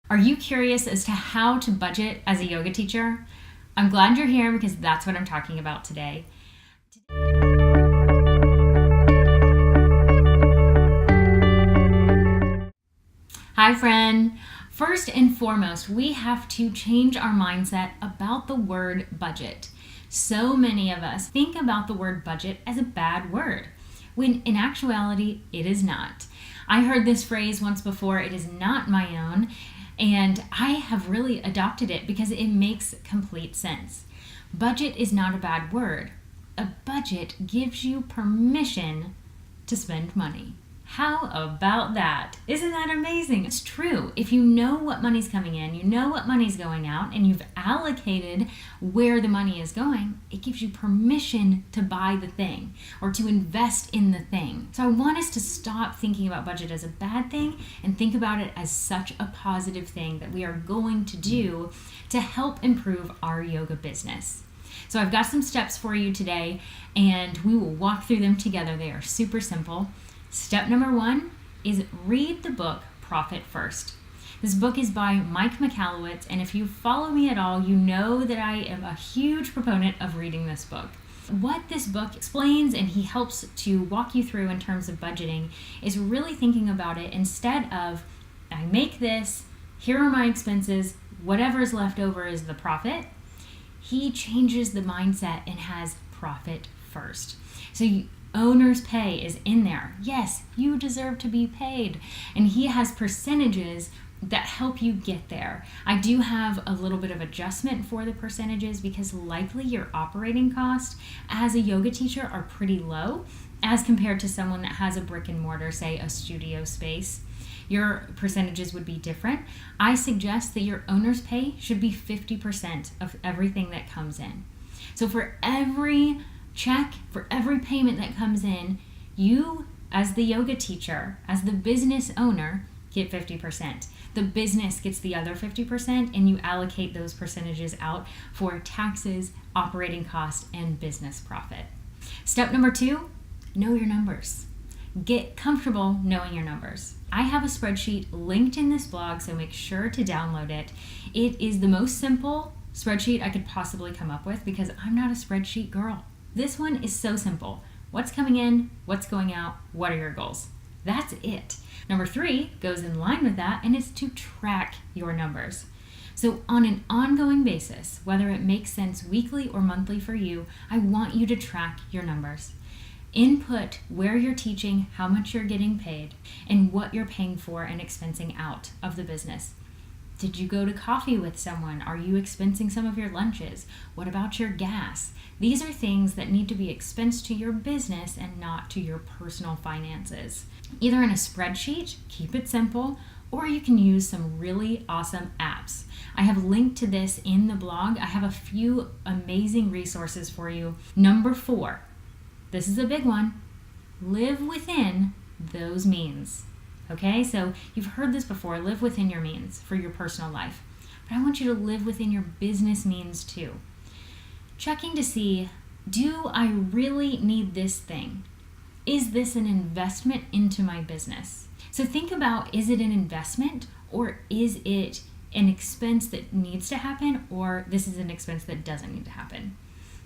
Are you curious as to how to budget as a yoga teacher? I'm glad you're here because that's what I'm talking about today. Hi, friend. First and foremost, we have to change our mindset about the word budget. So many of us think about the word budget as a bad word, when in actuality, it is not. I heard this phrase once before, it is not my own, and I have really adopted it because it makes complete sense. Budget is not a bad word. A budget gives you permission to spend money. How about that? Isn't that amazing? It's true. If you know what money's coming in, you know what money's going out, and you've allocated where the money is going, it gives you permission to buy the thing or to invest in the thing. So I want us to stop thinking about budget as a bad thing and think about it as such a positive thing that we are going to do to help improve our yoga business. So I've got some steps for you today, and we will walk through them together. They are super simple. Step number 1 is read the book Profit First. This book is by Mike Michalowicz, and if you follow me at all, you know that I am a huge proponent of reading this book. What this book explains and he helps to walk you through in terms of budgeting is really thinking about it instead of, I make this, here are my expenses, whatever is left over is the profit. He changes the mindset and has profit first. So owner's pay is in there. Yes, you deserve to be paid. And he has percentages that help you get there. I do have a little bit of adjustment for the percentages because likely your operating costs as a yoga teacher are pretty low as compared to someone that has a brick and mortar, say a studio space. Your percentages would be different. I suggest that your owner's pay should be 50% of everything that comes in. So for every check, for every payment that comes in, you as the yoga teacher, as the business owner, get 50%. The business gets the other 50%, and you allocate those percentages out for taxes, operating costs, and business profit. Step number 2, know your numbers. Get comfortable knowing your numbers. I have a spreadsheet linked in this blog, so make sure to download it. It is the most simple spreadsheet I could possibly come up with because I'm not a spreadsheet girl. This one is so simple. What's coming in? What's going out? What are your goals? That's it. Number 3 goes in line with that, and it's to track your numbers. So on an ongoing basis, whether it makes sense weekly or monthly for you, I want you to track your numbers. Input where you're teaching, how much you're getting paid, and what you're paying for and expensing out of the business. Did you go to coffee with someone? Are you expensing some of your lunches? What about your gas? These are things that need to be expensed to your business and not to your personal finances. Either in a spreadsheet, keep it simple, or you can use some really awesome apps. I have linked to this in the blog. I have a few amazing resources for you. Number 4, this is a big one. Live within those means. Okay, so you've heard this before, live within your means for your personal life. But I want you to live within your business means too. Checking to see, do I really need this thing? Is this an investment into my business? So think about, is it an investment or is it an expense that needs to happen, or this is an expense that doesn't need to happen?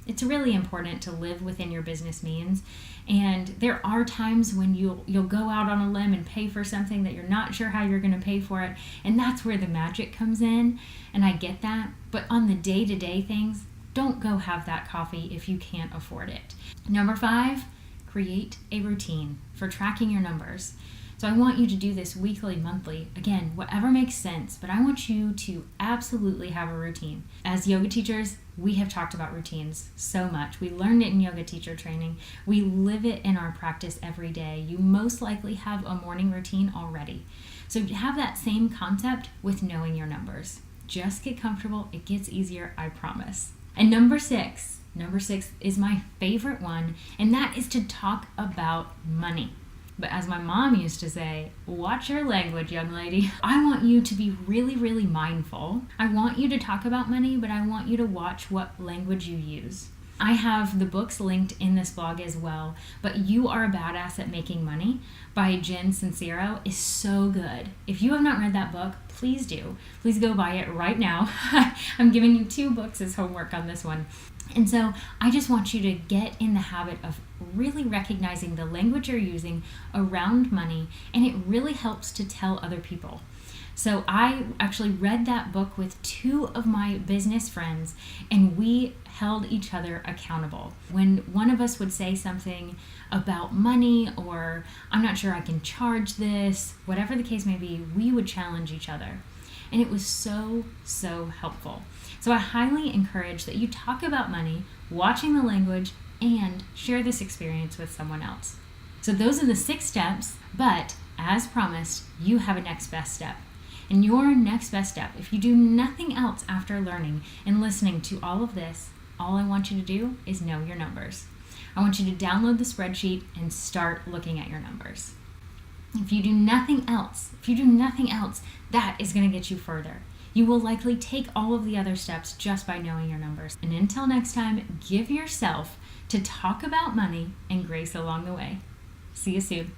It's really important to live within your business means, and there are times when you'll go out on a limb and pay for something that you're not sure how you're going to pay for it, and that's where the magic comes in, and I get that. But on the day-to-day things, don't go have that coffee if you can't afford it. Number 5, create a routine for tracking your numbers. So I want you to do this weekly, monthly, again, whatever makes sense, but I want you to absolutely have a routine. As yoga teachers, we have talked about routines so much. We learned it in yoga teacher training. We live it in our practice every day. You most likely have a morning routine already. So have that same concept with knowing your numbers. Just get comfortable. It gets easier, I promise. And number 6 is my favorite one, and that is to talk about money. But as my mom used to say, watch your language, young lady. I want you to be really, really mindful. I want you to talk about money, but I want you to watch what language you use. I have the books linked in this blog as well, but You Are a Badass at Making Money by Jen Sincero is so good. If you have not read that book, please do. Please go buy it right now. I'm giving you 2 books as homework on this one. And so I just want you to get in the habit of really recognizing the language you're using around money, and it really helps to tell other people. So I actually read that book with 2 of my business friends, and we held each other accountable. When one of us would say something about money, or I'm not sure I can charge this, whatever the case may be, we would challenge each other. And it was so, so helpful. So I highly encourage that you talk about money, watching the language, and share this experience with someone else. So those are the 6 steps, but as promised, you have a next best step. And your next best step, if you do nothing else after learning and listening to all of this, all I want you to do is know your numbers. I want you to download the spreadsheet and start looking at your numbers. If you do nothing else, that is going to get you further. You will likely take all of the other steps just by knowing your numbers. And until next time, give yourself to talk about money and grace along the way. See you soon.